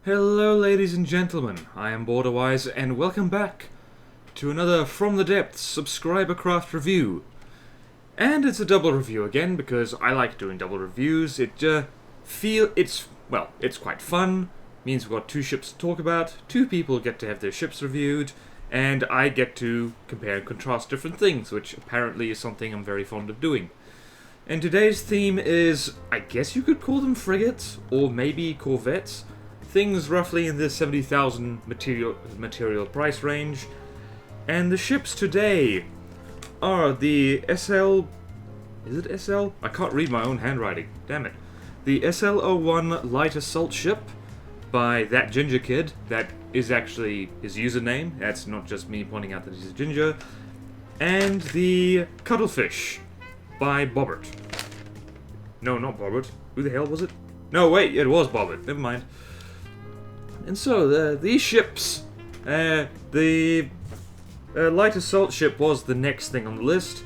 Hello ladies and gentlemen, I am Borderwise and welcome back to another From the Depths subscriber craft review. And it's a double review again because I like doing double reviews. It's quite fun, means we've got two ships to talk about, two people get to have their ships reviewed, and I get to compare and contrast different things, which apparently is something I'm very fond of doing. And today's theme is, I guess you could call them frigates, or maybe corvettes. Things roughly in the 70,000 material price range. And the ships today are the SL... Is it SL? I can't read my own handwriting. Damn it. The SL01 light assault ship by that ginger kid. That is actually his username. That's not just me pointing out that he's a ginger. And the Cuttlefish by Bobbert. No, not Bobbert. Who the hell was it? No, wait, it was Bobbert. Never mind. And so, these ships, the light assault ship was the next thing on the list,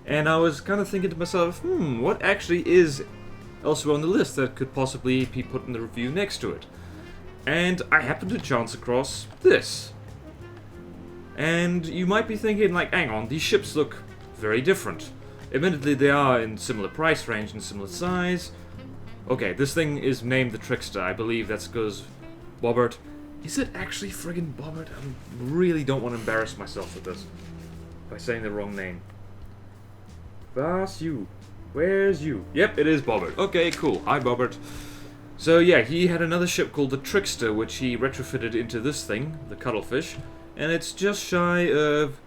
and I was kind of thinking to myself, what actually is elsewhere on the list that could possibly be put in the review next to it? And I happened to chance across this. And you might be thinking, like, hang on, these ships look very different. Admittedly, they are in similar price range and similar size. Okay, this thing is named the Trickster. I believe that's because Bobbert. Is it actually friggin' Bobbert? I really don't want to embarrass myself with this by saying the wrong name. Vas you. Where's you? Yep, it is Bobbert. Okay, cool. Hi, Bobbert. So yeah, he had another ship called the Trickster, which he retrofitted into this thing, the Cuttlefish, and it's just shy of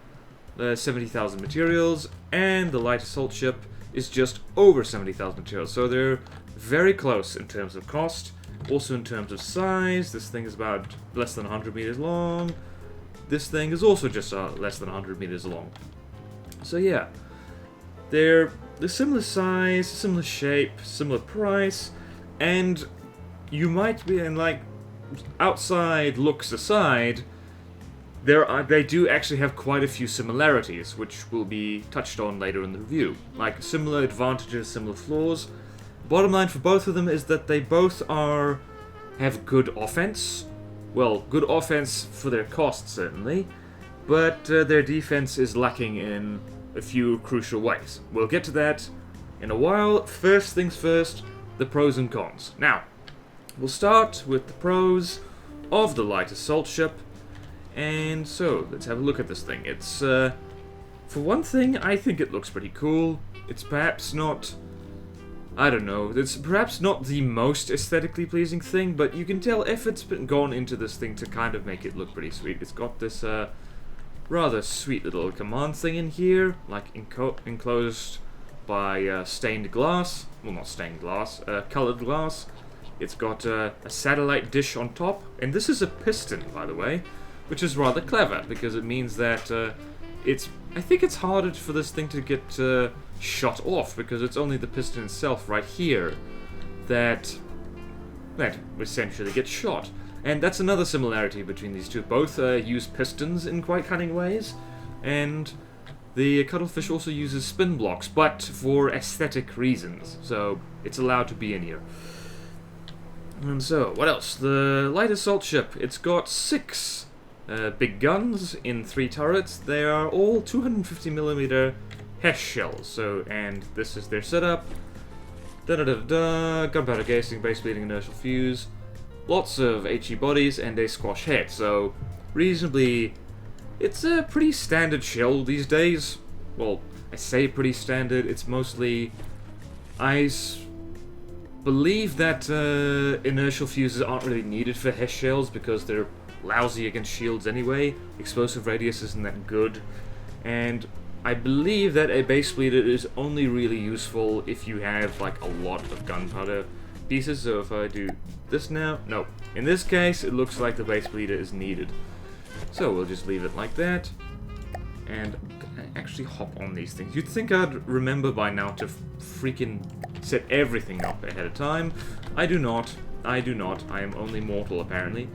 70,000 materials, and the light assault ship is just over 70,000 materials. So they're very close in terms of cost. Also in terms of size, this thing is about less than 100 meters long. This thing is also just less than 100 meters long. So yeah, they're similar size, similar shape, similar price, and you might be, and like, outside looks aside, they do actually have quite a few similarities, which will be touched on later in the review. Like, similar advantages, similar flaws. Bottom line for both of them is that they both have good offense. Well, good offense for their cost, certainly. But their defense is lacking in a few crucial ways. We'll get to that in a while. First things first, the pros and cons. Now, we'll start with the pros of the light assault ship. And so, let's have a look at this thing. It's, for one thing, I think it looks pretty cool. It's perhaps not... I don't know, it's perhaps not the most aesthetically pleasing thing, but you can tell effort's been gone into this thing to kind of make it look pretty sweet. It's got this rather sweet little command thing in here, like enclosed by stained glass. Well, not stained glass, colored glass. It's got a satellite dish on top, and this is a piston, by the way, which is rather clever, because it means that I think it's harder for this thing to get shot off, because it's only the piston itself right here that essentially gets shot. And that's another similarity between these two. Both use pistons in quite cunning ways, and the Cuttlefish also uses spin blocks, but for aesthetic reasons, so it's allowed to be in here. And so, what else? The light assault ship, it's got 6 big guns in 3 turrets. They are all 250mm Hesh shells. So, and this is their setup. Gunpowder casing, base bleeding, inertial fuse. Lots of HE bodies and a squash head. So, reasonably, it's a pretty standard shell these days. Well, I say pretty standard. It's mostly believe that inertial fuses aren't really needed for Hesh shells because they're lousy against shields anyway. Explosive radius isn't that good. And I believe that a base bleeder is only really useful if you have like a lot of gunpowder pieces. So if I do this now, no. In this case, it looks like the base bleeder is needed. So we'll just leave it like that. And can I actually hop on these things? You'd think I'd remember by now to freaking set everything up ahead of time. I do not. I do not. I am only mortal, apparently.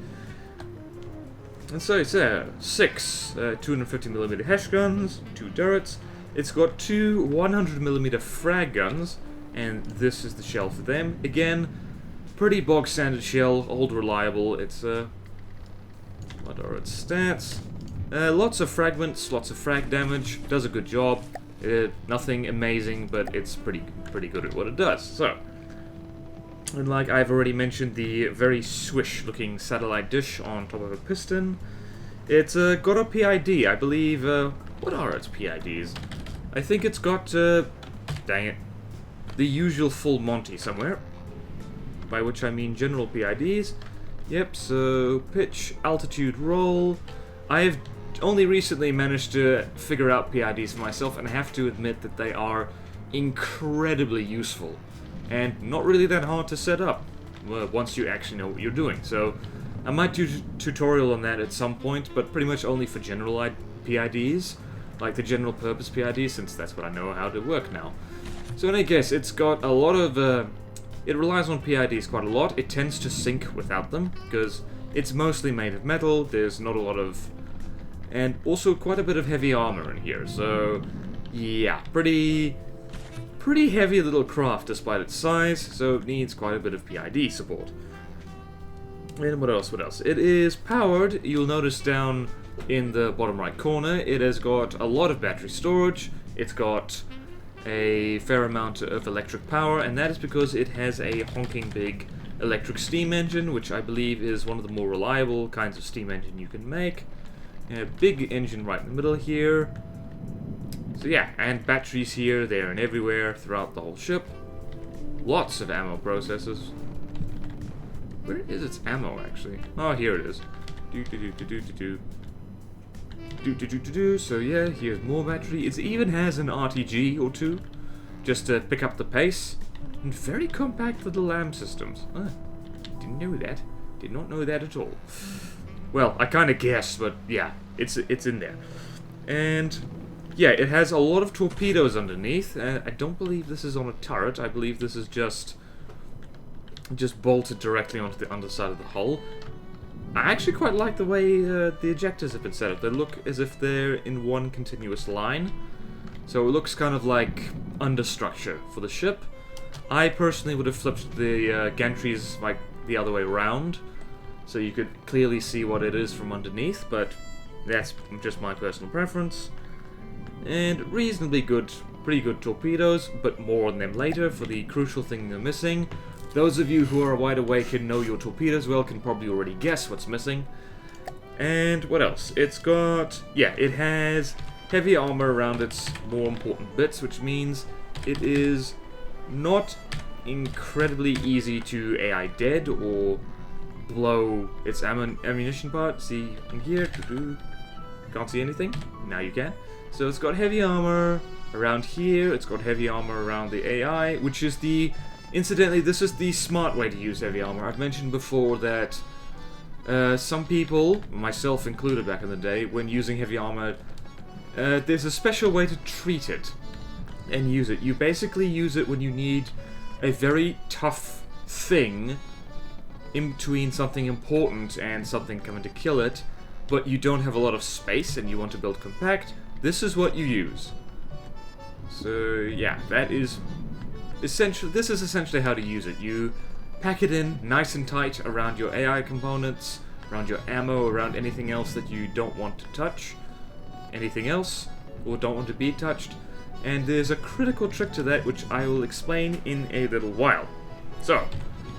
And so it's 6 250mm HESH guns, 2 turrets. It's got 2 100mm frag guns, and this is the shell for them. Again, pretty bog standard shell, old reliable. It's what are its stats? Lots of fragments, lots of frag damage. Does a good job. Nothing amazing, but it's pretty good at what it does. So. And like I've already mentioned, the very swish-looking satellite dish on top of a piston. It's got a PID, I believe. What are its PIDs? I think it's got, dang it, the usual full Monty somewhere. By which I mean general PIDs. Yep, so pitch, altitude, roll. I've only recently managed to figure out PIDs for myself, and I have to admit that they are incredibly useful. And not really that hard to set up once you actually know what you're doing. So I might do a tutorial on that at some point, but pretty much only for general PIDs, like the general purpose PIDs, since that's what I know how to work now. So in any case, it's got a lot of, it relies on PIDs quite a lot. It tends to sink without them, because it's mostly made of metal, there's not a lot of, and also quite a bit of heavy armor in here, so yeah, pretty heavy little craft despite its size, so it needs quite a bit of PID support. And what else? It is powered. You'll notice down in the bottom right corner, it has got a lot of battery storage. It's got a fair amount of electric power, and that is because it has a honking big electric steam engine, which I believe is one of the more reliable kinds of steam engine you can make. A big engine right in the middle here. So yeah, and batteries here, there, and everywhere throughout the whole ship. Lots of ammo processors. Where is its ammo, actually? Oh, here it is. So yeah, here's more battery. It even has an RTG or two, just to pick up the pace. And very compact little LAM systems. Didn't know that. Did not know that at all. Well, I kind of guessed, but yeah, it's in there. And yeah, it has a lot of torpedoes underneath. I don't believe this is on a turret. I believe this is just bolted directly onto the underside of the hull. I actually quite like the way the ejectors have been set up. They look as if they're in one continuous line. So it looks kind of like understructure for the ship. I personally would have flipped the gantries like the other way around, so you could clearly see what it is from underneath, but that's just my personal preference. And reasonably good, pretty good torpedoes, but more on them later for the crucial thing they're missing. Those of you who are wide awake and know your torpedoes well can probably already guess what's missing. And what else? It's got, yeah, it has heavy armor around its more important bits, which means it is not incredibly easy to AI dead or blow its ammunition part. See in here, can't see anything. Now you can. So it's got heavy armor around here. It's got heavy armor around the AI, which is the, incidentally, this is the smart way to use heavy armor. I've mentioned before that some people, myself included back in the day, when using heavy armor, there's a special way to treat it and use it. You basically use it when you need a very tough thing in between something important and something coming to kill it, but you don't have a lot of space and you want to build compact. This is what you use. So yeah, that is essentially, this is essentially how to use it. You pack it in nice and tight around your AI components, around your ammo, around anything else that you don't want to touch, anything else, or don't want to be touched. And there's a critical trick to that, which I will explain in a little while. So,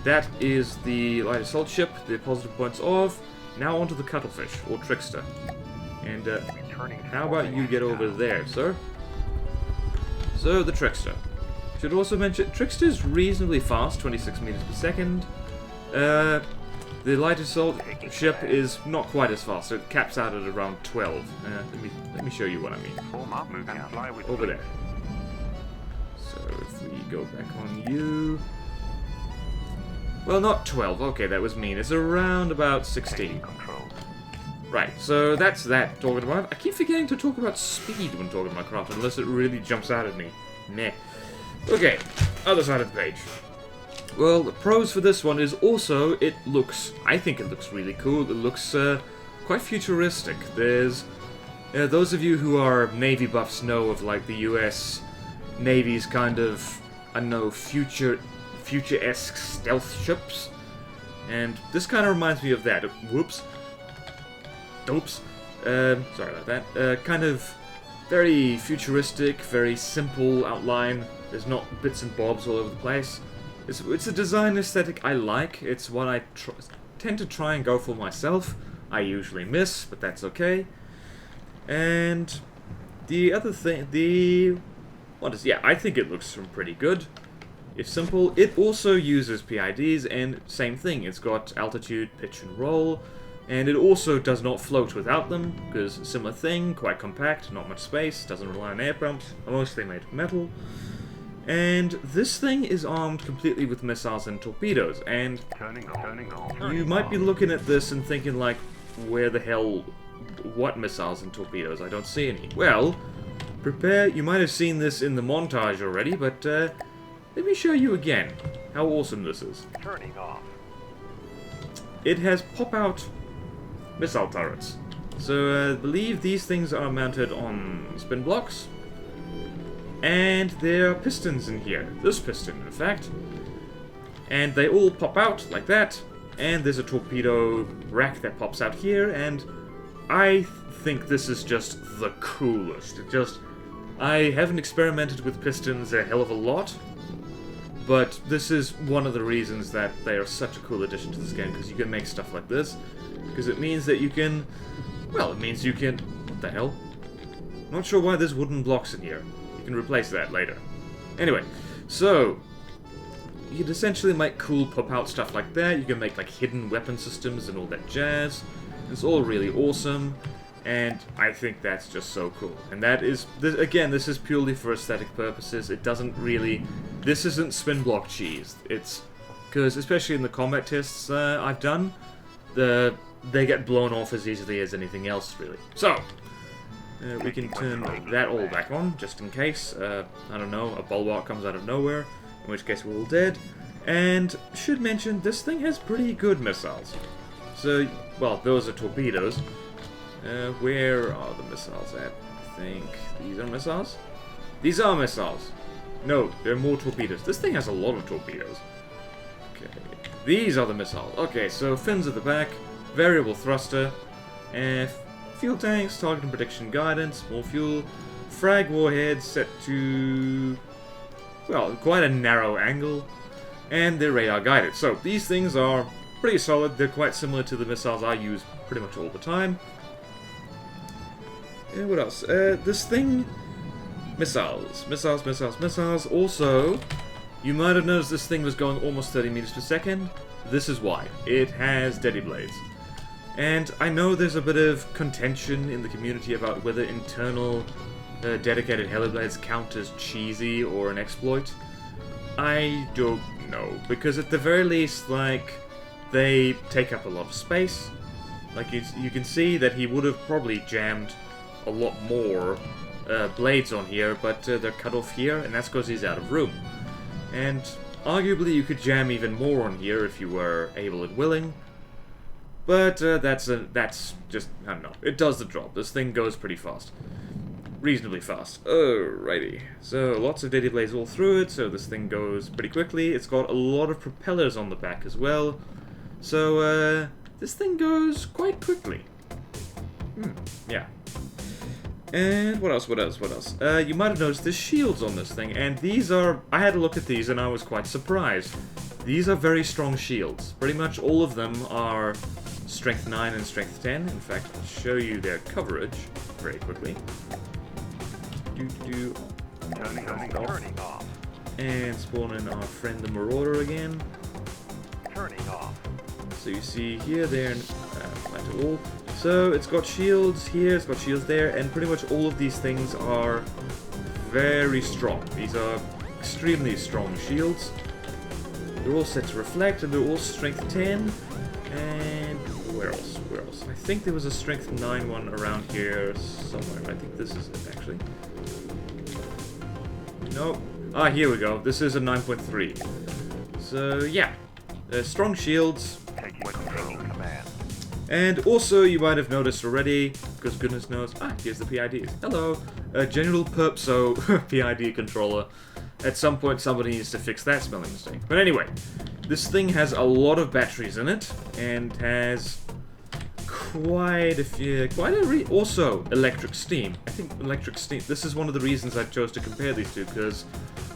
that is the light assault ship, the positive points off. Now onto the cuttlefish, or trickster. And how about you get over there, sir? So, the trickster. Should also mention, trickster is reasonably fast, 26 meters per second. The The light assault ship is not quite as fast, so it caps out at around 12. Let me show you what I mean. Over there. So if we go back on you... Well, not 12. Okay, that was mean. It's around about 16. Right, so that's that talking about. I keep forgetting to talk about speed when talking about craft, unless it really jumps out at me. Meh. Okay, other side of the page. Well, the pros for this one is also, I think it looks really cool. It looks quite futuristic. There's, those of you who are Navy buffs know of, like, the US Navy's kind of, I don't know, future-esque stealth ships. And this kind of reminds me of that. Whoops. Oops. Sorry about that. Kind of very futuristic, very simple outline. There's not bits and bobs all over the place. It's a design aesthetic I like. It's what I tend to try and go for myself. I usually miss, but that's okay. And the other thing, I think it looks pretty good. If simple, it also uses PIDs, and same thing, it's got altitude, pitch, and roll, and it also does not float without them, because similar thing, quite compact, not much space, doesn't rely on air pumps, mostly made of metal. And this thing is armed completely with missiles and torpedoes, and you might be looking at this and thinking like, where the hell, what missiles and torpedoes? I don't see any. Well, prepare, you might have seen this in the montage already, but let me show you again how awesome this is. It has pop-out missile turrets. So I believe these things are mounted on spin blocks. And there are pistons in here. This piston, in fact. And they all pop out like that. And there's a torpedo rack that pops out here. And I think this is just the coolest. I haven't experimented with pistons a hell of a lot. But this is one of the reasons that they are such a cool addition to this game. Because you can make stuff like this. Because it means that you can... Well, it means you can... What the hell? Not sure why there's wooden blocks in here. Can replace that later. Anyway, so you can essentially make cool pop-out stuff like that. You can make like hidden weapon systems and all that jazz. It's all really awesome, and I think that's just so cool. And that is, again, this is purely for aesthetic purposes. It doesn't really, this isn't spin block cheese. It's because especially in the combat tests I've done, they get blown off as easily as anything else, really. So. We can turn that all back on, just in case, I don't know, a bulwark comes out of nowhere, in which case we're all dead. And, should mention, this thing has pretty good missiles. So, well, those are torpedoes. Where are the missiles at? I think these are missiles? These are missiles! No, there are more torpedoes. This thing has a lot of torpedoes. Okay, these are the missiles. Okay, so fins at the back, variable thruster, and... Fuel tanks, target and prediction guidance, more fuel, frag warheads set to, well, quite a narrow angle, and they're radar guided. So these things are pretty solid. They're quite similar to the missiles I use pretty much all the time. And what else? This thing, missiles. Also, you might have noticed this thing was going almost 30 meters per second. This is why. It has Deadly Blades. And I know there's a bit of contention in the community about whether internal dedicated heliblades count as cheesy or an exploit. I don't know, because at the very least, like, they take up a lot of space. Like, you can see that he would have probably jammed a lot more blades on here, but they're cut off here, and that's because he's out of room. And arguably you could jam even more on here if you were able and willing. But that's just, I don't know, it does the job. This thing goes pretty fast. Reasonably fast. Alrighty. So, lots of Deadly Blades all through it, so this thing goes pretty quickly. It's got a lot of propellers on the back as well. So, this thing goes quite quickly. Yeah. And what else? You might have noticed there's shields on this thing, and these are, I had a look at these and I was quite surprised. These are very strong shields. Pretty much all of them are Strength 9 and Strength 10. In fact, I'll show you their coverage very quickly. Turning off. And spawn in our friend the Marauder again. Turning off. So you see here, there, and flat all. So it's got shields here, it's got shields there, and pretty much all of these things are very strong. These are extremely strong shields. They're all set to reflect, and they're all strength 10. And where else? Where else? I think there was a strength 9 one around here somewhere. I think this is it, actually. Nope. Ah, here we go. This is a 9.3. So, yeah. Strong shields. And also, you might have noticed already, because goodness knows... Ah, here's the PIDs. Hello. General Purpso PID controller. At some point, somebody needs to fix that spelling mistake. But anyway, this thing has a lot of batteries in it, and has quite a few... also, electric steam. I think electric steam... This is one of the reasons I chose to compare these two, because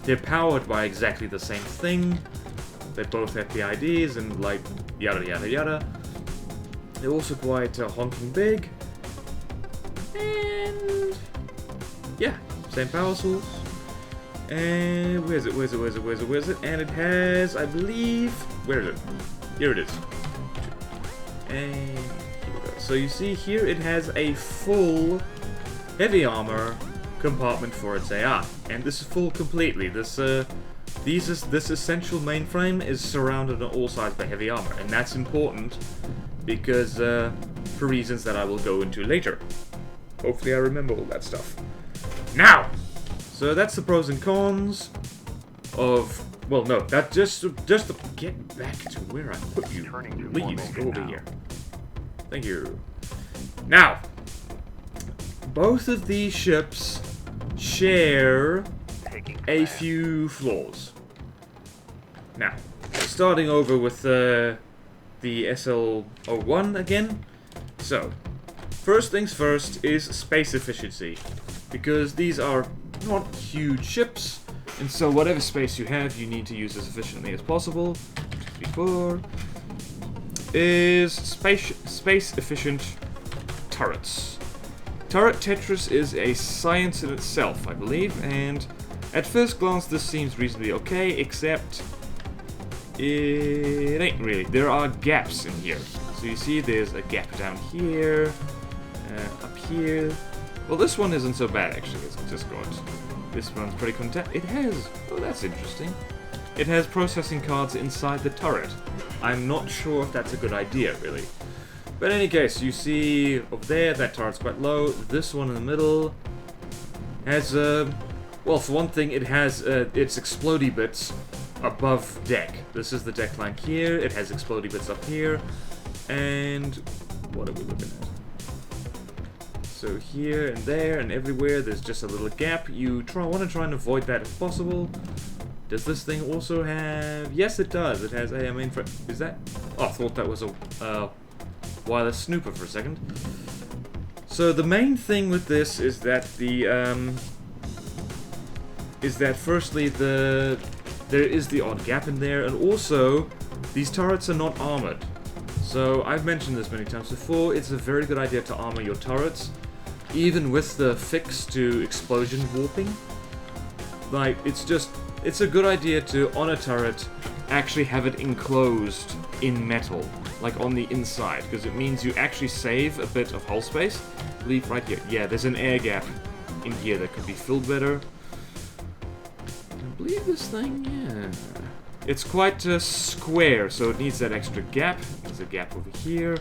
they're powered by exactly the same thing. They both have PIDs, and like, yada yada yada. They're also quite honking big. And... yeah, same power source. And where's it? And it has, I believe... Where is it? Here it is. And here we go. So you see here it has a full heavy armor compartment for its AI. And this is full completely. This essential mainframe is surrounded on all sides by heavy armor. And that's important because, for reasons that I will go into later. Hopefully I remember all that stuff. Now! So that's the pros and cons of... Well, no, that just to get back to where I put you. Please, go over here. Thank you. Now, both of these ships share a few flaws. Now, starting over with the S01 again. So, first things first is space efficiency, because these are not huge ships, and so whatever space you have, you need to use as efficiently as possible. Before is space efficient turrets. Turret Tetris is a science in itself, I believe, and at first glance this seems reasonably okay, except it ain't really. There are gaps in here. So you see there's a gap down here, up here. Well, this one isn't so bad, actually. It's just got... This one's pretty content. It has... Oh, that's interesting. It has processing cards inside the turret. I'm not sure if that's a good idea, really. But in any case, you see over there, that turret's quite low. This one in the middle has, well, for one thing, it has its explodey bits above deck. This is the deck line here. It has explodey bits up here. And what are we looking at? So here and there and everywhere, there's just a little gap. You want to try and avoid that if possible. Does this thing also have... Yes, it does. It has a mainframe. Is that... Oh, I thought that was a wireless snooper for a second. So the main thing with this is that the... firstly, there is the odd gap in there, and also, these turrets are not armored. So, I've mentioned this many times before, it's a very good idea to armor your turrets, even with the fix to explosion warping. Like, it's a good idea to, on a turret, actually have it enclosed in metal, like on the inside, because it means you actually save a bit of hull space. I believe right here, yeah, there's an air gap in here that could be filled better. I believe this thing, yeah. It's quite square, so it needs that extra gap. There's a gap over here.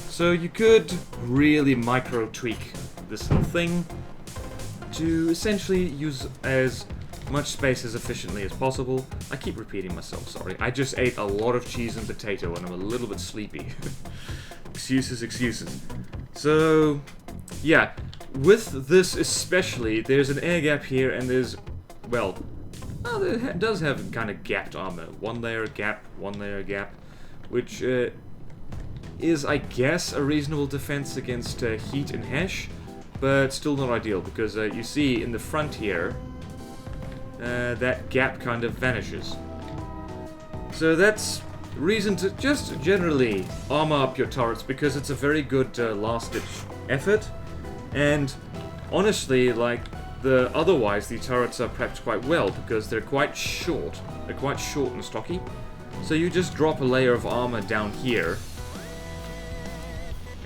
So you could really micro-tweak this whole thing to essentially use as much space as efficiently as possible. I keep repeating myself, sorry. I just ate a lot of cheese and potato and I'm a little bit sleepy. Excuses, excuses. So, yeah. With this especially, there's an air gap here and there's, well... Oh, it does have kind of gapped armor. One layer gap, which is, I guess, a reasonable defense against heat and hash, but still not ideal, because you see in the front here, that gap kind of vanishes. So that's reason to just generally armor up your turrets, because it's a very good last-ditch effort, and honestly, like, otherwise, the turrets are prepped quite well, because they're quite short. They're quite short and stocky. So you just drop a layer of armor down here,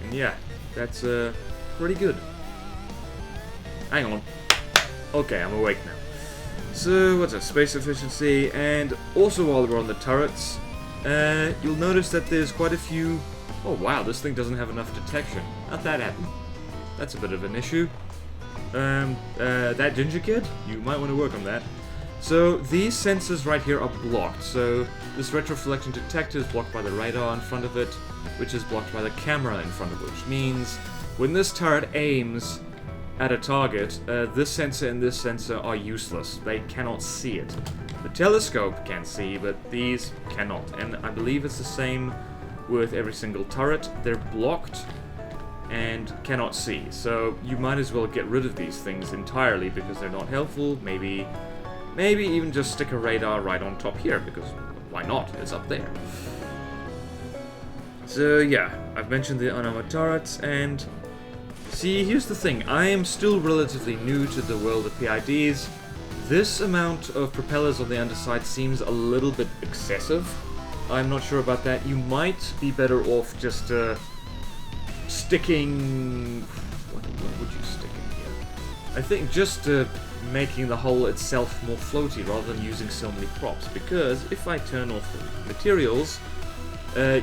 And yeah, that's pretty good. Hang on. Okay, I'm awake now. So, what's that? Space efficiency, and also while we're on the turrets, you'll notice that there's quite a few... Oh wow, this thing doesn't have enough detection. How'd that happen? That's a bit of an issue. That ginger kid? You might want to work on that. So, these sensors right here are blocked. So, this retroflexion detector is blocked by the radar in front of it, which is blocked by the camera in front of it, which means when this turret aims at a target, this sensor and this sensor are useless. They cannot see it. The telescope can see, but these cannot. And I believe it's the same with every single turret. They're blocked and cannot see. So you might as well get rid of these things entirely because they're not helpful. Maybe even just stick a radar right on top here, because why not? It's up there. So yeah, I've mentioned the unarmored turrets, and see, here's the thing. I am still relatively new to the world of PIDs. This amount of propellers on the underside seems a little bit excessive. I'm not sure about that. You might be better off just sticking... What would you stick in here? I think just making the hull itself more floaty rather than using so many props. Because if I turn off the materials,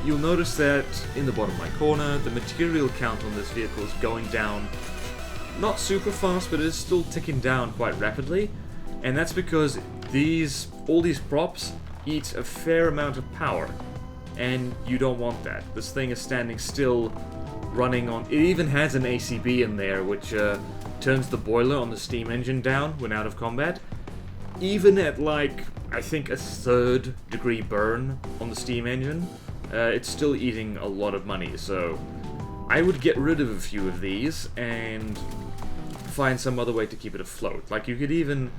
you'll notice that in the bottom right corner, the material count on this vehicle is going down not super fast, but it's still ticking down quite rapidly. And that's because all these props eat a fair amount of power, and you don't want that. This thing is standing still, running on... It even has an ACB in there, which turns the boiler on the steam engine down when out of combat. Even at, like, I think a 3rd degree burn on the steam engine, it's still eating a lot of money, so I would get rid of a few of these and find some other way to keep it afloat. Like, you could even...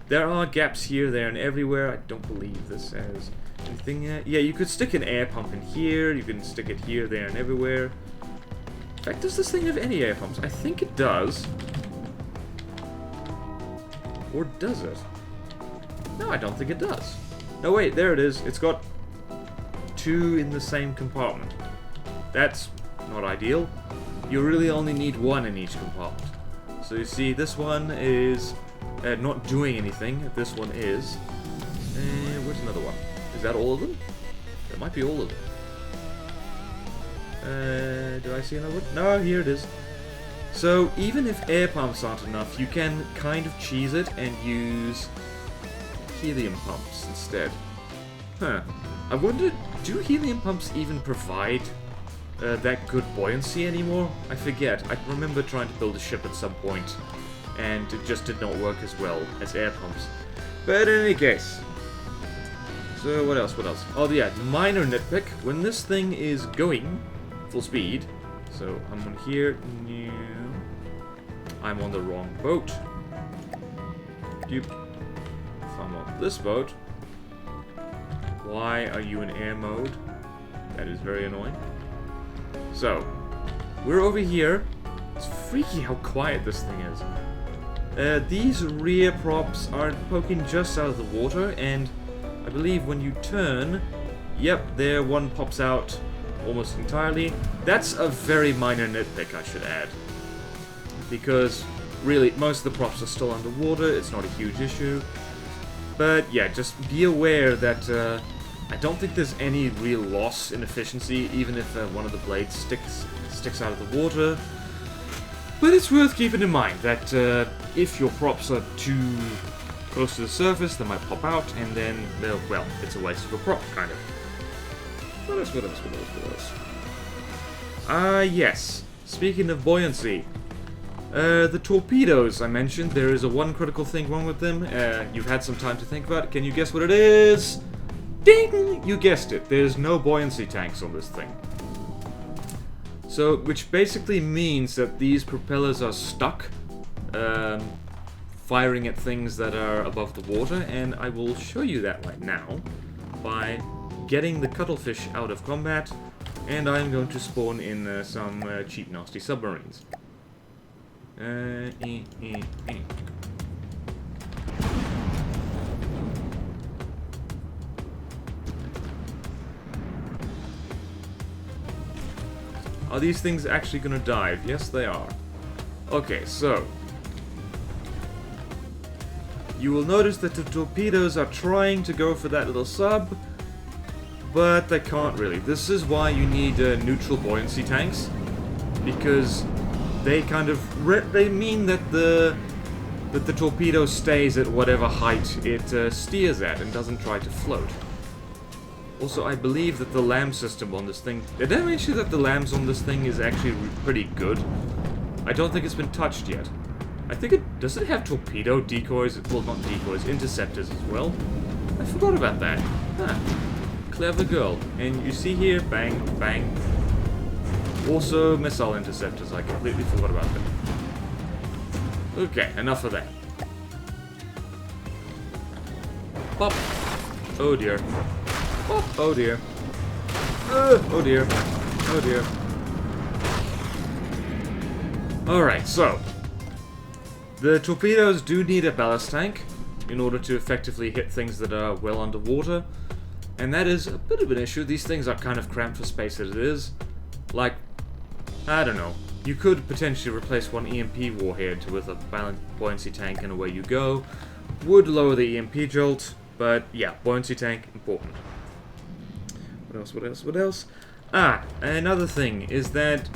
There are gaps here, there, and everywhere. I don't believe this has anything yet. Yeah, you could stick an air pump in here, you can stick it here, there, and everywhere. In fact, does this thing have any air pumps? I think it does. Or does it? No, I don't think it does. No, wait, there it is. It's got 2 in the same compartment. That's not ideal. You really only need 1 in each compartment. So you see, this one is not doing anything. This one is. And where's another one? Is that all of them? That might be all of them. Do I see another one? No, here it is. So even if air pumps aren't enough, you can kind of cheese it and use helium pumps instead. Huh. I wonder, do helium pumps even provide that good buoyancy anymore? I forget. I remember trying to build a ship at some point, and it just did not work as well as air pumps. But in any case. So what else? Oh yeah, minor nitpick. When this thing is going full speed, so I'm on here. I'm on the wrong boat. If I'm on this boat, why are you in air mode? That is very annoying. So, we're over here. It's freaky how quiet this thing is. These rear props are poking just out of the water, and I believe when you turn, yep, there one pops out almost entirely. That's a very minor nitpick, I should add. Because, really, most of the props are still underwater, it's not a huge issue. But yeah, just be aware that I don't think there's any real loss in efficiency, even if one of the blades sticks out of the water. But it's worth keeping in mind that if your props are too close to the surface, they might pop out, and then, well, it's a waste of a prop, kind of. What else? Yes. Speaking of buoyancy, the torpedoes I mentioned, there is one critical thing wrong with them. You've had some time to think about it. Can you guess what it is? Ding! You guessed it. There's no buoyancy tanks on this thing. So, which basically means that these propellers are stuck, firing at things that are above the water, and I will show you that right now by getting the cuttlefish out of combat, and I'm going to spawn in some cheap, nasty submarines. Are these things actually gonna dive? Yes, they are. Okay, so you will notice that the torpedoes are trying to go for that little sub, but they can't really. This is why you need neutral buoyancy tanks, because they kind of they mean that the torpedo stays at whatever height it steers at and doesn't try to float. Also, I believe that the LAM system on this thing... Did I mention that the LAMs on this thing is actually pretty good? I don't think it's been touched yet. I think it... Does it have torpedo decoys? Well, not decoys, interceptors as well. I forgot about that. Huh. Clever girl. And you see here, bang, bang. Also, missile interceptors. I completely forgot about them. Okay, enough of that. Pop. Oh dear. Pop. Oh dear. Oh dear. Oh dear. Alright, so the torpedoes do need a ballast tank in order to effectively hit things that are well underwater, and that is a bit of an issue. These things are kind of cramped for space as it is. Like, I don't know, you could potentially replace one EMP warhead with a buoyancy tank and away you go. Would lower the EMP jolt, but yeah, buoyancy tank, important. What else, what else, what else? Ah, another thing is that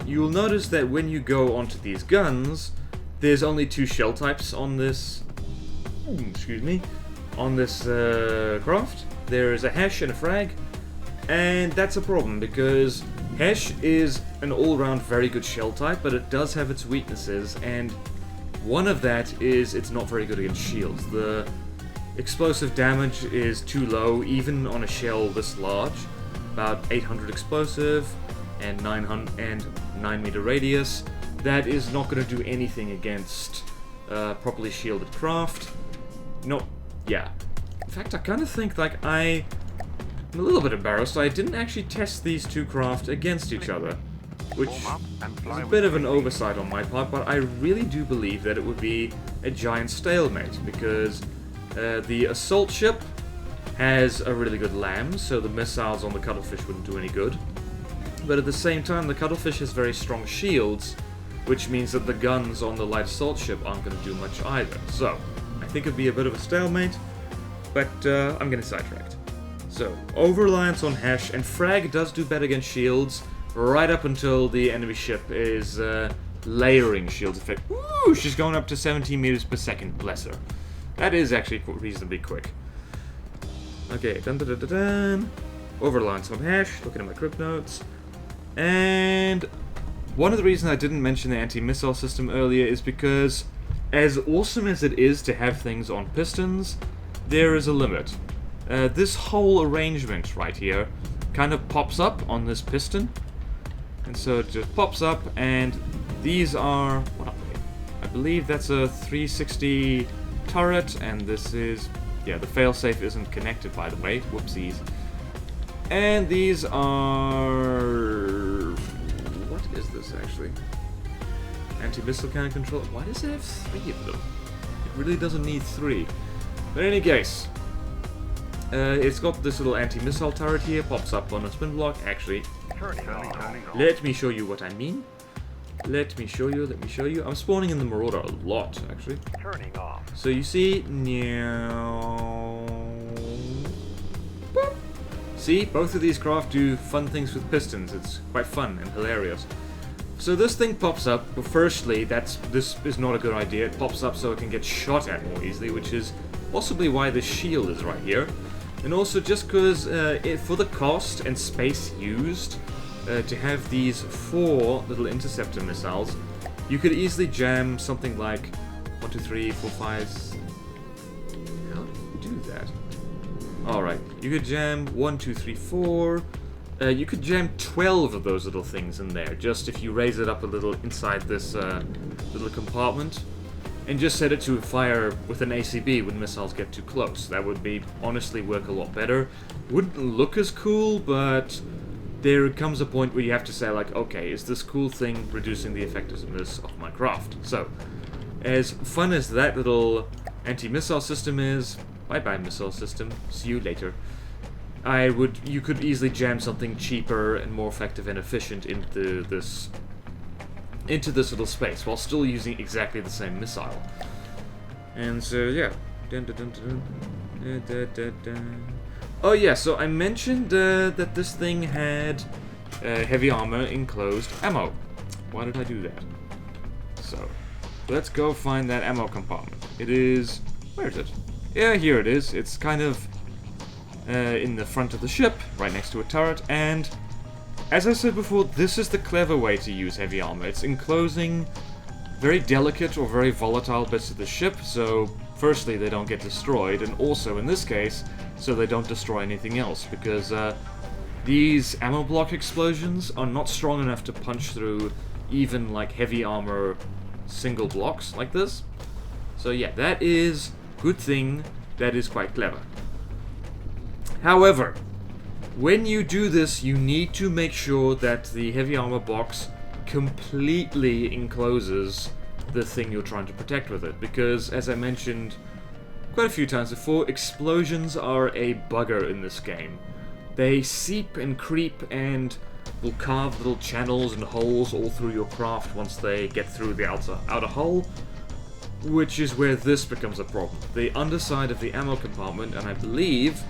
you'll notice that when you go onto these guns, there's only 2 shell types on this... excuse me. On this craft. There is a Hesh and a Frag. And that's a problem, because Hesh is an all-round very good shell type, but it does have its weaknesses, and one of that is it's not very good against shields. The explosive damage is too low, even on a shell this large. About 800 explosive and 9 meter radius. That is not going to do anything against properly shielded craft. Yeah. In fact, I kind of think like I'm a little bit embarrassed. I didn't actually test these 2 craft against each other, which is a bit of an oversight on my part, but I really do believe that it would be a giant stalemate, because the assault ship has a really good LAM, so the missiles on the cuttlefish wouldn't do any good. But at the same time, the cuttlefish has very strong shields, which means that the guns on the light assault ship aren't going to do much either. So, I think it'd be a bit of a stalemate, but I'm getting sidetracked. So, over-reliance on Hesh, and Frag does do better against shields, right up until the enemy ship is layering shields effect. Woo! She's going up to 17 meters per second, bless her. That is actually reasonably quick. Okay, dun dun dun dun dun. Over-reliance on Hesh, looking at my crypt notes. And one of the reasons I didn't mention the anti-missile system earlier is because, as awesome as it is to have things on pistons, there is a limit. This whole arrangement right here kind of pops up on this piston. And so it just pops up, and these are... what are they? I believe that's a 360 turret, and this is... yeah, the failsafe isn't connected, by the way. Whoopsies. And these are... what is this, actually? Anti-missile cannon control. Why does it have 3 of them? It really doesn't need 3. But in any case, it's got this little anti-missile turret here, pops up on a spin block. Actually, let me show you what I mean. Let me show you. I'm spawning in the Marauder a lot, actually. Turning off. So you see, see, both of these craft do fun things with pistons. It's quite fun and hilarious. So this thing pops up, but firstly, this is not a good idea. It pops up so it can get shot at more easily, which is possibly why the shield is right here. And also just because for the cost and space used to have these 4 little interceptor missiles, you could easily jam something like 1, 2, 3, 4, 5... how do you do that? Alright, you could jam 1, 2, 3, 4... you could jam 12 of those little things in there, just if you raise it up a little inside this little compartment, and just set it to fire with an ACB when missiles get too close. That would be, honestly, work a lot better. Wouldn't look as cool, but there comes a point where you have to say, like, okay, is this cool thing reducing the effectiveness of my craft? So, as fun as that little anti-missile system is, bye-bye missile system, see you later. you could easily jam something cheaper and more effective and efficient into this little space while still using exactly the same missile. And so yeah. Oh yeah, so I mentioned that this thing had heavy armor enclosed ammo. Why did I do that? So let's go find that ammo compartment. It is... where is it? Yeah, here it is. It's kind of in the front of the ship, right next to a turret, and as I said before, this is the clever way to use heavy armor. It's enclosing very delicate or very volatile bits of the ship, so firstly they don't get destroyed, and also in this case, so they don't destroy anything else, because these ammo block explosions are not strong enough to punch through even like heavy armor single blocks like this. So yeah, that is good thing, that is quite clever. However, when you do this, you need to make sure that the heavy armor box completely encloses the thing you're trying to protect with it, because as I mentioned quite a few times before, explosions are a bugger in this game. They seep and creep and will carve little channels and holes all through your craft once they get through the outer hull, which is where this becomes a problem. The underside of the ammo compartment, and I believe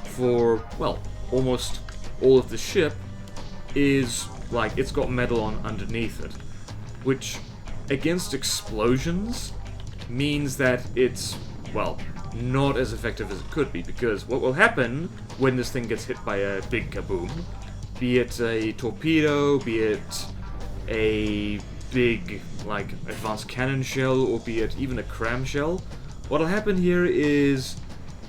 for, well, almost all of the ship, is like, it's got metal on underneath it, which against explosions means that it's, well, not as effective as it could be, because what will happen when this thing gets hit by a big kaboom, be it a torpedo, be it a big, like, advanced cannon shell, or be it even a cram shell, what'll happen here is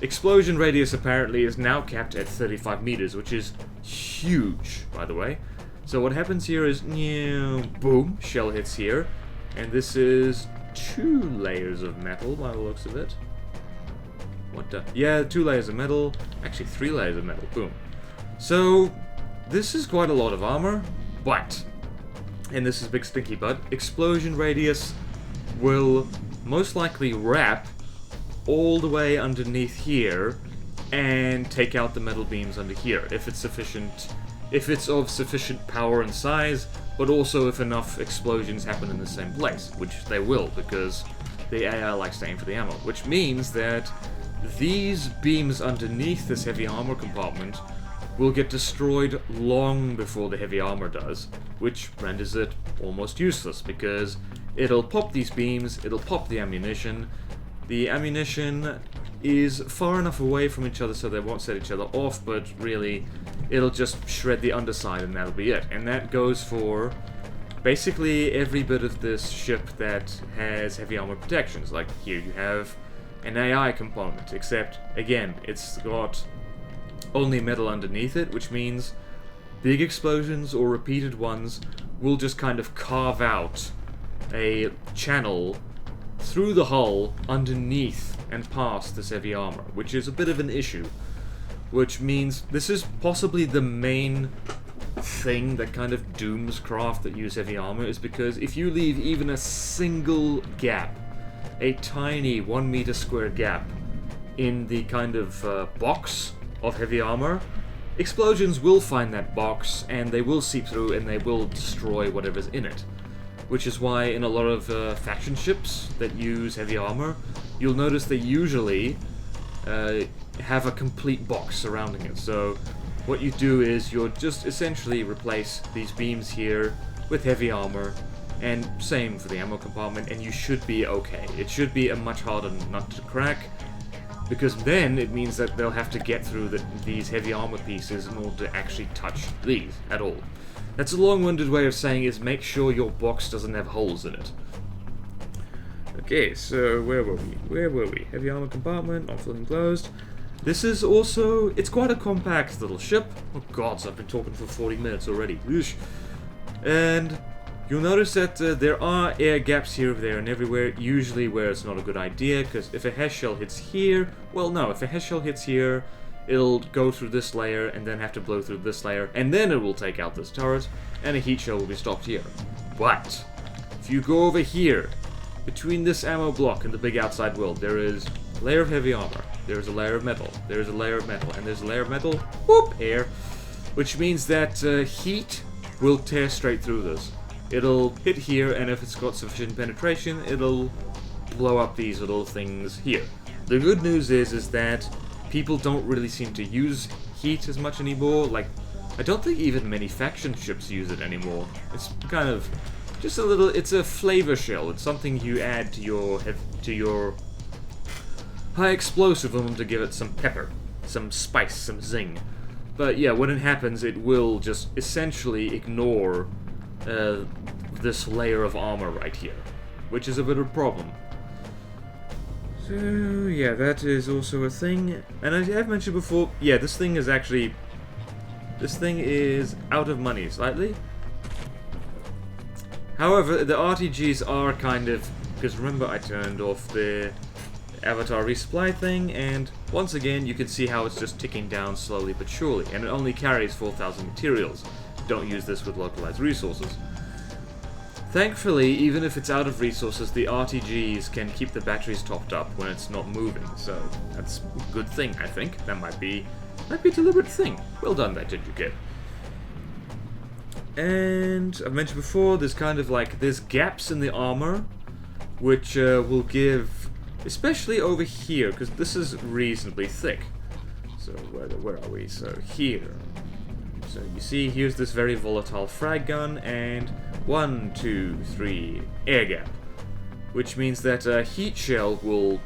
explosion radius apparently is now capped at 35 meters, which is huge, by the way. So what happens here is, boom, shell hits here, and this is 2 layers of metal by the looks of it. What the? Yeah, 2 layers of metal, actually 3 layers of metal, boom. So this is quite a lot of armor, but, and this is big stinky but, explosion radius will most likely wrap all the way underneath here and take out the metal beams under here if it's sufficient, if it's of sufficient power and size, but also if enough explosions happen in the same place, which they will, because the AI likes to aim for the ammo, which means that these beams underneath this heavy armor compartment will get destroyed long before the heavy armor does, which renders it almost useless, because it'll pop these beams, it'll pop the ammunition. The ammunition is far enough away from each other so they won't set each other off, but really, it'll just shred the underside and that'll be it. And that goes for basically every bit of this ship that has heavy armor protections. Like here you have an AI component, except, again, it's got only metal underneath it, which means big explosions or repeated ones will just kind of carve out a channel through the hull underneath and past this heavy armor, which is a bit of an issue. Which means this is possibly the main thing that kind of dooms craft that use heavy armor, is because if you leave even a single gap, a tiny 1 meter square gap in the kind of box of heavy armor, explosions will find that box and they will seep through and they will destroy whatever's in it. Which is why in a lot of faction ships that use heavy armor, you'll notice they usually have a complete box surrounding it. So what you do is you'll just essentially replace these beams here with heavy armor, and same for the ammo compartment, and you should be okay. It should be a much harder nut to crack, because then it means that they'll have to get through these heavy armor pieces in order to actually touch these at all. That's a long-winded way of saying is make sure your box doesn't have holes in it. Okay, so where were we? Where were we? Heavy armor compartment, not fully enclosed. This is also, it's quite a compact little ship. Oh god, so I've been talking for 40 minutes already. Whoosh. And you'll notice that there are air gaps here, there, and everywhere, usually where it's not a good idea, because if a HES shell hits here, well no, if a HES shell hits here, it'll go through this layer and then have to blow through this layer, and then it will take out this turret, and a heat shell will be stopped here. But if you go over here, between this ammo block and the big outside world, there is layer of heavy armor. There's a layer of metal. There's a layer of metal. And there's a layer of metal. Whoop! Air. Which means that heat will tear straight through this. It'll hit here, and if it's got sufficient penetration, it'll blow up these little things here. The good news is that people don't really seem to use heat as much anymore. Like, I don't think even many faction ships use it anymore. It's kind of just a little. It's a flavor shell. It's something you add to your high explosive one to give it some pepper, some spice, some zing. But yeah, when it happens, it will just essentially ignore this layer of armor right here, which is a bit of a problem. So yeah, that is also a thing. And I have mentioned before, yeah, this thing is out of money slightly. However, the RTGs are kind of, because remember I turned off the avatar resupply thing, and once again you can see how it's just ticking down slowly but surely, and it only carries 4,000 materials. Don't use this with localized resources. Thankfully, even if it's out of resources, the RTGs can keep the batteries topped up when it's not moving, so that's a good thing, I think. That might be a deliberate thing. Well done there, Ginger Kid. And I've mentioned before, there's kind of like, there's gaps in the armor, which will give, especially over here, because this is reasonably thick. So where are we? So here. So you see, here's this very volatile frag gun, and 1, 2, 3 air gap, which means that a heat shell will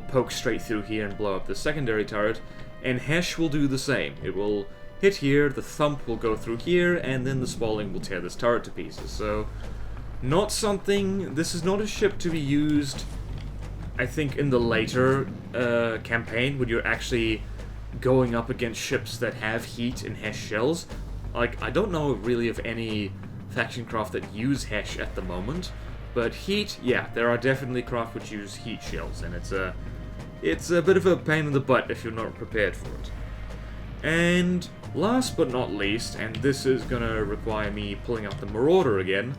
poke straight through here and blow up the secondary turret, and Hesh will do the same. It will hit here, the thump will go through here, and then the spalling will tear this turret to pieces. So, not something. This is not a ship to be used, I think, in the later campaign when you're actually going up against ships that have heat and Hesh shells. Like, I don't know really of any faction craft that use Hesh at the moment, but heat, yeah, there are definitely craft which use heat shells, and it's a bit of a pain in the butt if you're not prepared for it. And last but not least, and this is gonna require me pulling out the Marauder again,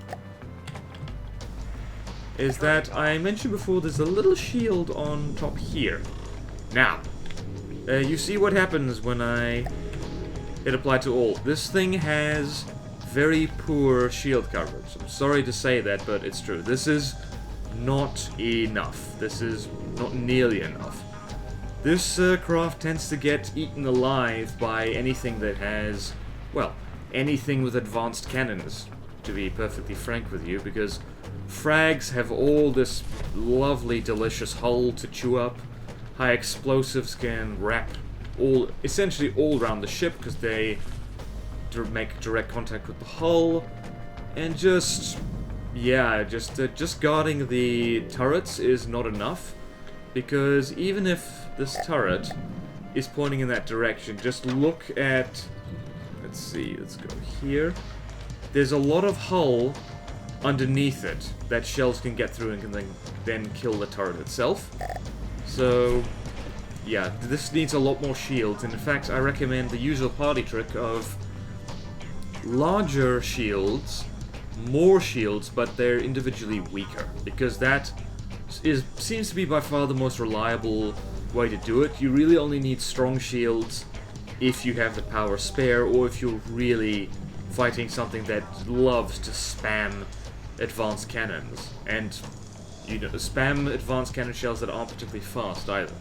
is that I mentioned before there's a little shield on top here. Now, you see what happens when I hit apply to all. This thing has very poor shield coverage. I'm sorry to say that, but it's true. This is not enough. This is not nearly enough. This craft tends to get eaten alive by anything that has, well, anything with advanced cannons, to be perfectly frank with you, because frags have all this lovely, delicious hull to chew up. High explosives can wrap essentially all around the ship because they make direct contact with the hull, and just guarding the turrets is not enough, because even if this turret is pointing in that direction, just look at, let's go here. There's a lot of hull underneath it that shells can get through and can then kill the turret itself. So, yeah, this needs a lot more shields, and in fact I recommend the usual party trick of larger shields, more shields, but they're individually weaker, because that seems to be by far the most reliable way to do it. You really only need strong shields if you have the power spare, or if you're really fighting something that loves to spam advanced cannons, and you know, spam advanced cannon shells that aren't particularly fast either.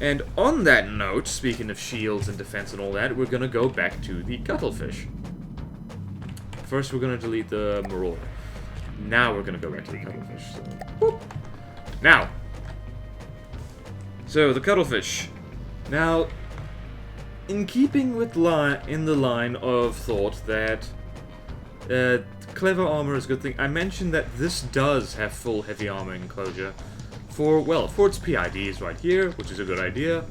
And on that note, speaking of shields and defense and all that, we're gonna go back to the cuttlefish. First we're gonna delete the Marauder. Now we're gonna go back to the cuttlefish. So, whoop. Now, so the cuttlefish. Now, in keeping with in the line of thought that clever armor is a good thing, I mentioned that this does have full heavy armor enclosure for its PIDs right here, which is a good idea.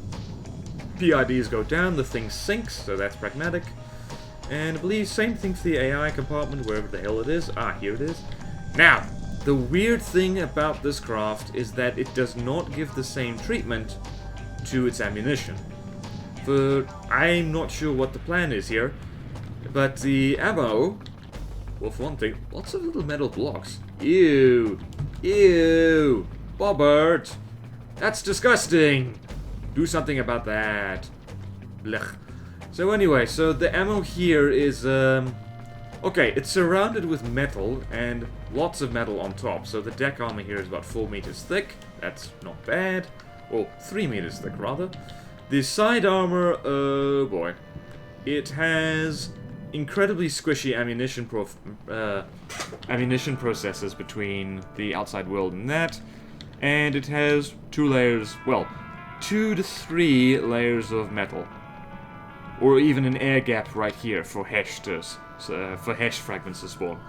PIDs go down, the thing sinks, so that's pragmatic. And I believe same thing for the AI compartment, wherever the hell it is. Ah, here it is. Now, the weird thing about this craft is that it does not give the same treatment to its ammunition. I'm not sure what the plan is here, but the ammo, well, for one thing, lots of little metal blocks. Ew! Ew! Bobbert! That's disgusting! Do something about that. Blech. So anyway, so the ammo here is, okay, it's surrounded with metal, and lots of metal on top. So the deck armor here is about 4 meters thick. That's not bad. Well, 3 meters thick, rather. The side armor, oh boy. It has incredibly squishy ammunition processes between the outside world and that. And it has 2 layers, well, 2 to 3 layers of metal. Or even an air gap right here for Hesh fragments to spawn.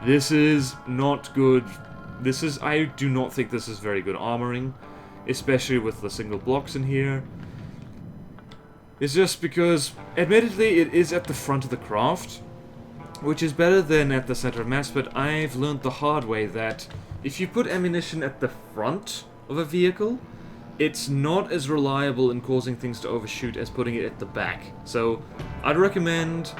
This is not good. I do not think this is very good armoring, especially with the single blocks in here. It's just because, admittedly, it is at the front of the craft, which is better than at the center of mass, but I've learned the hard way that if you put ammunition at the front of a vehicle, it's not as reliable in causing things to overshoot as putting it at the back. So, I'd recommend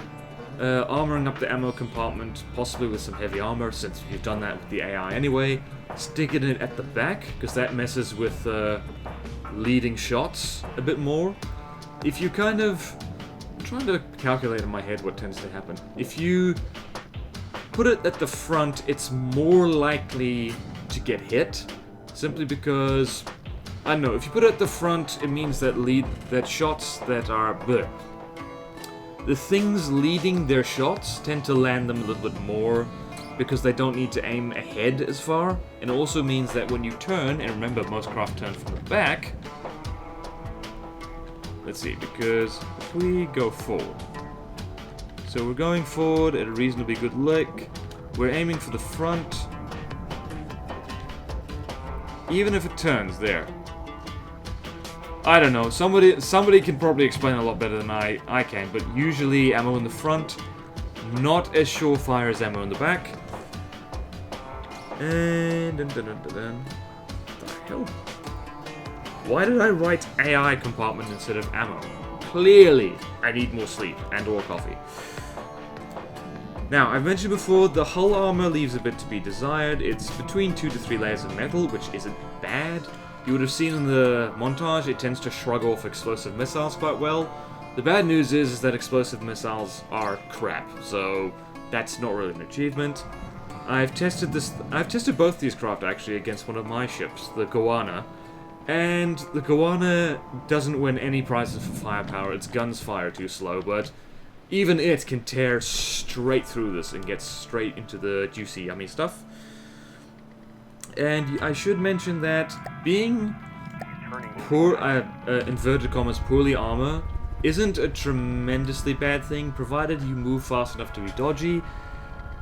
armoring up the ammo compartment, possibly with some heavy armor, since you've done that with the AI anyway. Sticking it at the back, because that messes with leading shots a bit more. If you kind of... I'm trying to calculate in my head what tends to happen. If you put it at the front, it's more likely to get hit, simply because... I don't know, if you put it at the front, it means that shots that are... bleh. The things leading their shots tend to land them a little bit more, because they don't need to aim ahead as far. And it also means that when you turn, and remember most craft turn from the back... Let's see, because if we go forward... So we're going forward at a reasonably good lick. We're aiming for the front. Even if it turns, there. I don't know, somebody can probably explain a lot better than I can, but usually ammo in the front, not as surefire as ammo in the back. And... What the hell? Why did I write AI compartment instead of ammo? Clearly, I need more sleep and or coffee. Now, I've mentioned before, the hull armor leaves a bit to be desired. It's between 2 to 3 layers of metal, which isn't bad. You would have seen in the montage, it tends to shrug off explosive missiles quite well. The bad news is that explosive missiles are crap, so that's not really an achievement. I've tested both these craft actually against one of my ships, the Goanna. And the Goanna doesn't win any prizes for firepower, its guns fire too slow, but even it can tear straight through this and get straight into the juicy, yummy stuff. And I should mention that being inverted commas, poorly armor isn't a tremendously bad thing, provided you move fast enough to be dodgy.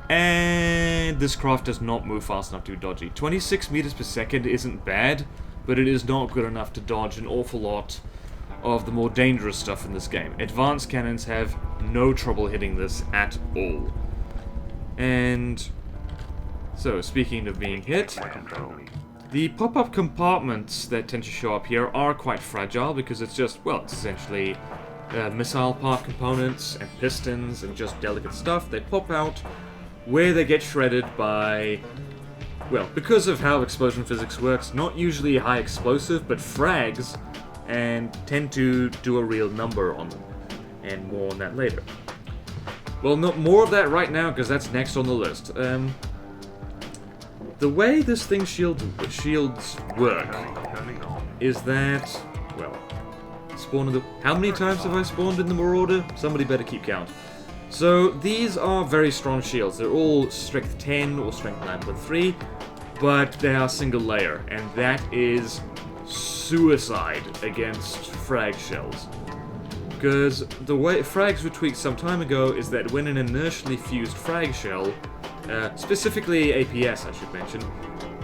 And this craft does not move fast enough to be dodgy. 26 meters per second isn't bad, but it is not good enough to dodge an awful lot of the more dangerous stuff in this game. Advanced cannons have no trouble hitting this at all. And so, speaking of being hit, the pop-up compartments that tend to show up here are quite fragile because it's just, well, it's essentially missile part components and pistons and just delicate stuff. They pop out where they get shredded by... Well, because of how explosion physics works, not usually high explosive, but frags, and tend to do a real number on them. And more on that later. Well, no, more of that right now, because that's next on the list. The way this thing's shields work is that, well, how many times have I spawned in the Marauder? Somebody better keep count. So, these are very strong shields. They're all strength 10 or strength 9.3, but they are single layer, and that is suicide against frag shells. Because the way frags were tweaked some time ago is that when an inertially fused frag shell, specifically APS I should mention,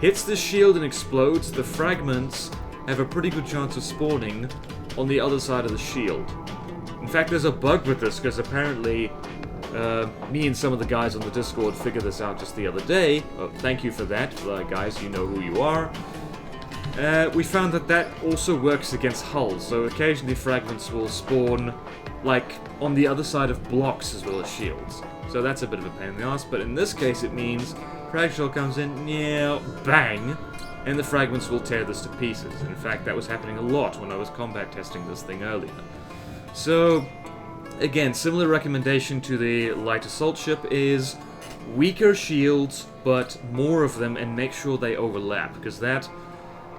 hits the shield and explodes, the fragments have a pretty good chance of spawning on the other side of the shield. In fact, there's a bug with this, because apparently me and some of the guys on the Discord figured this out just the other day. Oh, thank you for that, guys, you know who you are. We found that also works against hulls, so occasionally fragments will spawn, like, on the other side of blocks as well as shields. So that's a bit of a pain in the ass, but in this case it means frag shell comes in, yeah, bang, and the fragments will tear this to pieces. In fact, that was happening a lot when I was combat testing this thing earlier. So, again, similar recommendation to the light assault ship is weaker shields, but more of them, and make sure they overlap, because that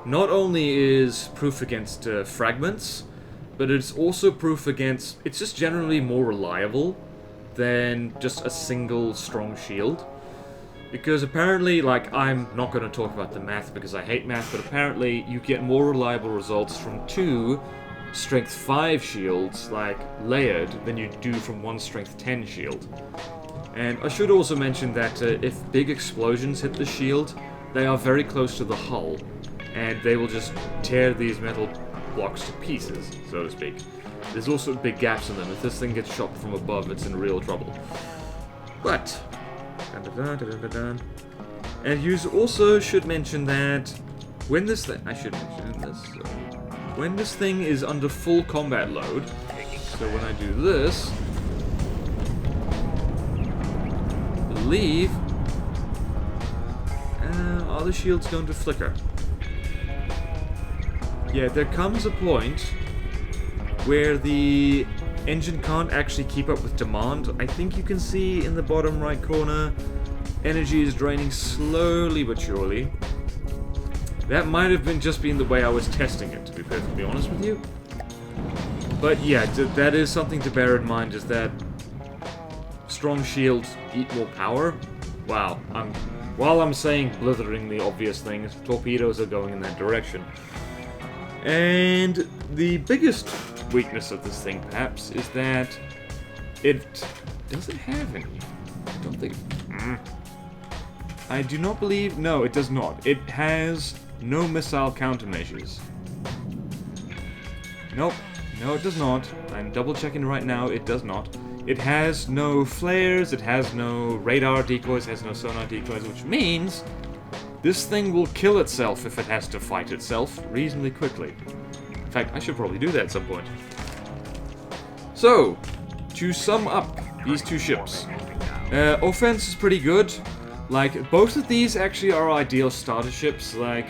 not only is proof against fragments, but it's also proof against... it's just generally more reliable than just a single strong shield. Because apparently, like, I'm not going to talk about the math because I hate math, but apparently you get more reliable results from 2 strength 5 shields, like, layered, than you do from 1 strength 10 shield. And I should also mention that if big explosions hit the shield, they are very close to the hull, and they will just tear these metal blocks to pieces, so to speak. There's also big gaps in them. If this thing gets shot from above, it's in real trouble. But... and you also should mention that when this thing... I should mention this. When this thing is under full combat load, so when I do this... I believe... are the shields going to flicker? Yeah, there comes a point where the engine can't actually keep up with demand. I think you can see in the bottom right corner, energy is draining slowly but surely. That might have been just been the way I was testing it, to be perfectly honest with you. But yeah, that is something to bear in mind, is that strong shields eat more power. Wow, while I'm saying blithering the obvious things, torpedoes are going in that direction. And the biggest weakness of this thing, perhaps, is that it doesn't have any. I don't think... I do not believe... no, it does not. It has no missile countermeasures. Nope. No, it does not. I'm double-checking right now. It does not. It has no flares, it has no radar decoys, it has no sonar decoys, which means... this thing will kill itself if it has to fight itself reasonably quickly. In fact, I should probably do that at some point. So, to sum up these 2 ships. Offense is pretty good. Like, both of these actually are ideal starter ships. Like,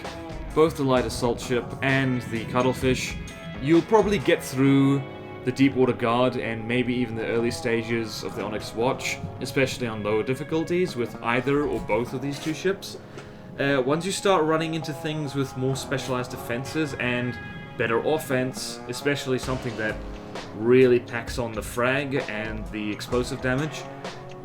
both the light assault ship and the cuttlefish. You'll probably get through the Deepwater Guard and maybe even the early stages of the Onyx Watch, especially on lower difficulties, with either or both of these 2 ships. Once you start running into things with more specialized defenses and better offense, especially something that really packs on the frag and the explosive damage,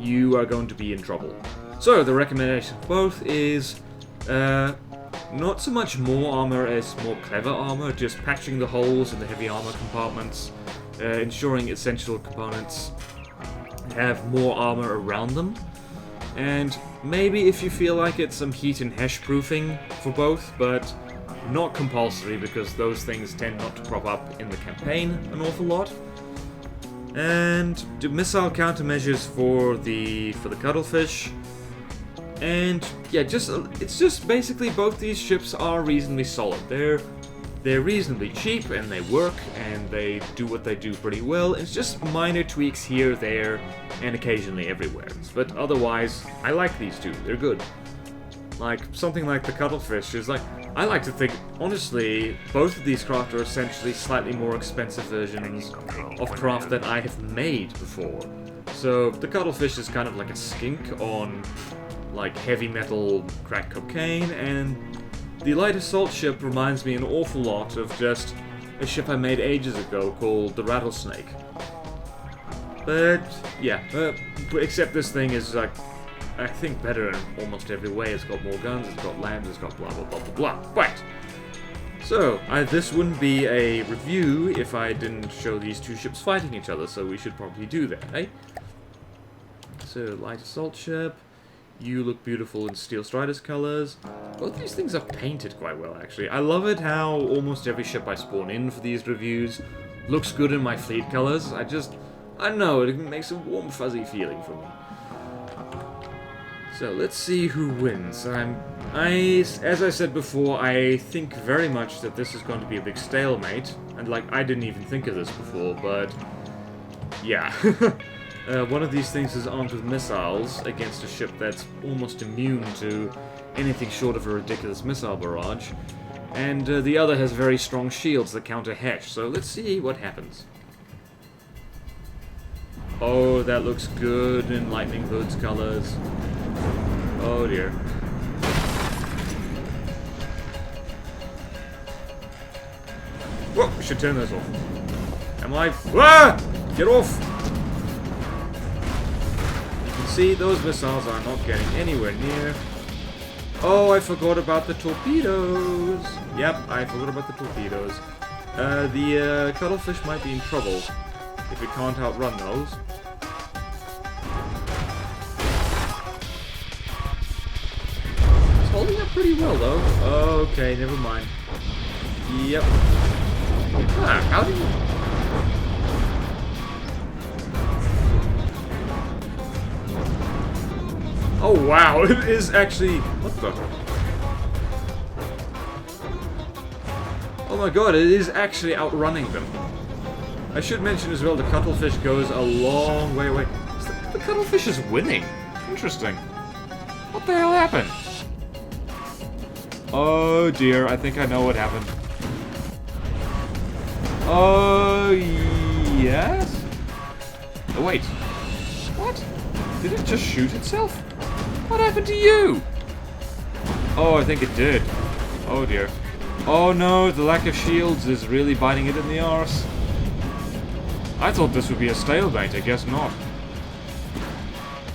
you are going to be in trouble. So, the recommendation for both is not so much more armor as more clever armor, just patching the holes in the heavy armor compartments, ensuring essential components have more armor around them. And maybe if you feel like it, some heat and HESH proofing for both, but not compulsory because those things tend not to crop up in the campaign an awful lot. And missile countermeasures for the cuttlefish. And yeah, it's just basically both these ships are reasonably solid. They're reasonably cheap and they work and they do what they do pretty well. It's just minor tweaks here, there, and occasionally everywhere. But otherwise, I like these 2. They're good. Like, something like the cuttlefish is like... I like to think, honestly, both of these craft are essentially slightly more expensive versions of craft that I have made before. So, the cuttlefish is kind of like a skink on, like, heavy metal crack cocaine, and the light assault ship reminds me an awful lot of just a ship I made ages ago called the Rattlesnake. But, yeah, except this thing is, like, I think better in almost every way. It's got more guns, it's got land, it's got blah blah blah blah blah. Right! So, this wouldn't be a review if I didn't show these 2 ships fighting each other, so we should probably do that, eh? So, light assault ship. You look beautiful in Steel Strider's colors. Both these things are painted quite well, actually. I love it how almost every ship I spawn in for these reviews looks good in my fleet colors. I don't know, it makes a warm, fuzzy feeling for me. So, let's see who wins. As I said before, I think very much that this is going to be a big stalemate. And, like, I didn't even think of this before, but... yeah. One of these things is armed with missiles against a ship that's almost immune to anything short of a ridiculous missile barrage. And the other has very strong shields that counter Hesh, so let's see what happens. Oh, that looks good in Lightning Hood's colors. Oh dear. Whoa, we should turn those off. Am I... Ah! Get off! You can see those missiles are not getting anywhere near. Oh, I forgot about the torpedoes. Yep, I forgot about the torpedoes. The cuttlefish might be in trouble if it can't outrun those. It's holding up pretty well, though. Okay, never mind. Yep. Ah, how do you... Oh wow, it is actually... What the... Oh my god, it is actually outrunning them. I should mention as well, the cuttlefish goes a long way away. The cuttlefish is winning. Interesting. What the hell happened? Oh dear, I think I know what happened. Oh, yes? Oh, wait. What? Did it just shoot itself? What happened to you? Oh, I think it did. Oh, dear. Oh, no, the lack of shields is really biting it in the arse. I thought this would be a stalemate, I guess not.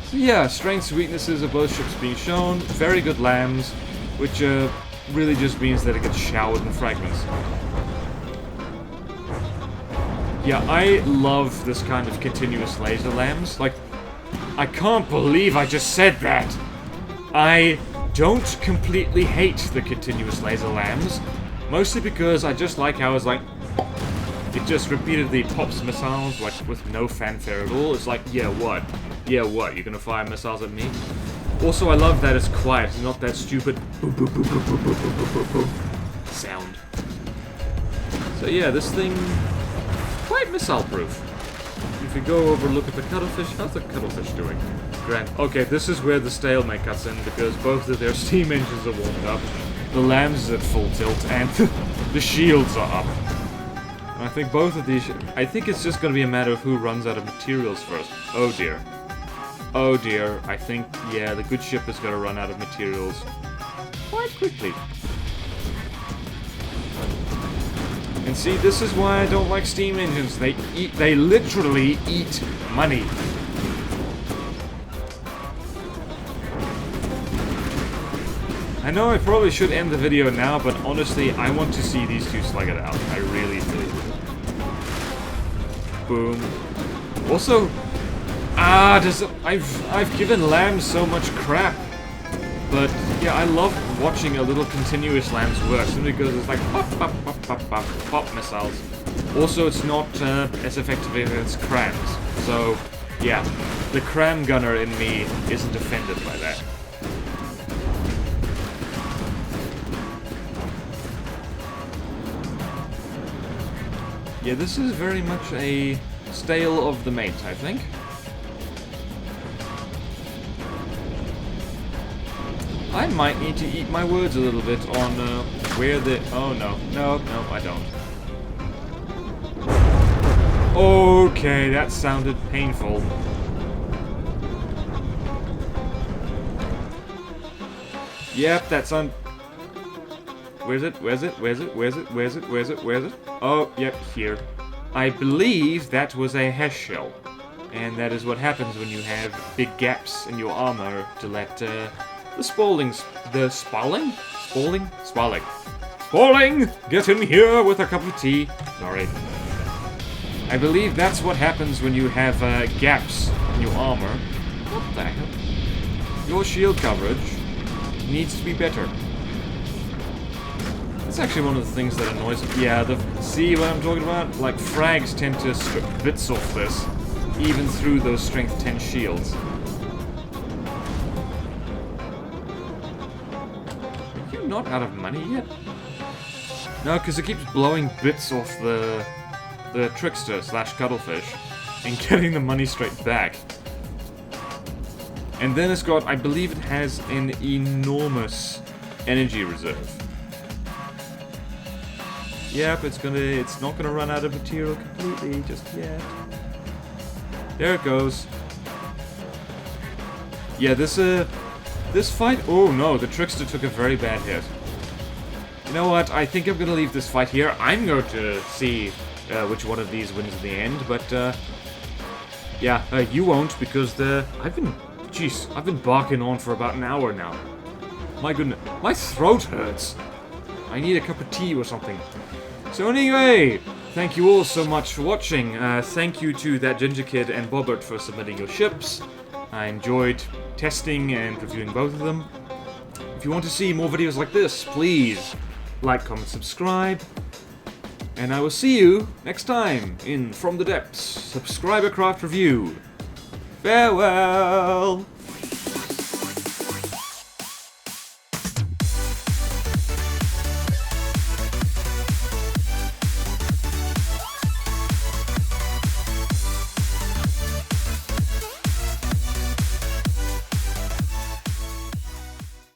So, yeah, strengths, weaknesses of both ships being shown. Very good lambs, which really just means that it gets showered in fragments. Yeah, I love this kind of continuous laser lambs. Like, I can't believe I just said that! I don't completely hate the continuous laser lambs, mostly because I just like how it's like, it just repeatedly pops missiles, like, with no fanfare at all. It's like, yeah, what? Yeah, what? You're gonna fire missiles at me? Also, I love that it's quiet, it's not that stupid boom, boom, boom, boom, boom, boom, boom, boom, boom sound. So yeah, this thing... quite missile-proof. If we go over look at the cuttlefish, how's the cuttlefish doing? Grand. Okay, this is where the stalemate cuts in, because both of their steam engines are warmed up, the lambs is at full tilt, and the shields are up. And I think both of these... I think it's just going to be a matter of who runs out of materials first. Oh dear. Oh dear. I think, yeah, the good ship is going to run out of materials quite quickly. And see, this is why I don't like steam engines. They literally eat money. I know I probably should end the video now, but honestly, I want to see these two slug it out. I really, really do. Boom. Also, I've given lambs so much crap. But, yeah, I love watching a little continuous lambs work, simply because it's like pop, pop, pop, pop, pop, pop missiles. Also, it's not as effective as crams. So, yeah, the cram gunner in me isn't offended by that. Yeah, this is very much a stale of the mate, I think. I might need to eat my words a little bit on where the... Oh, no. No, I don't. Okay, that sounded painful. Yep, that's on... Where's it? Oh, yep, here. I believe that was a Hesh shell. And that is what happens when you have big gaps in your armor to let... Spalling! Get in here with a cup of tea! Sorry. I believe that's what happens when you have gaps in your armor. What the hell? Your shield coverage needs to be better. That's actually one of the things that annoys me. Yeah, see what I'm talking about? Like, frags tend to strip bits off this, even through those strength 10 shields. Not out of money yet? No, because it keeps blowing bits off the trickster / cuttlefish. and getting the money straight back. And then it's got, I believe it has an enormous energy reserve. Yep, it's not gonna run out of material completely just yet. There it goes. Yeah, this fight, oh no, the Trickster took a very bad hit. You know what, I think I'm gonna leave this fight here. I'm going to see which one of these wins in the end, but yeah, you won't, because I've been barking on for about an hour now. My goodness, my throat hurts. I need a cup of tea or something. So anyway, thank you all so much for watching. Thank you to that Ginger Kid and Bobbert for submitting your ships. I enjoyed testing and reviewing both of them. If you want to see more videos like this, please like, comment, subscribe. And I will see you next time in From the Depths Subscriber Craft Review. Farewell!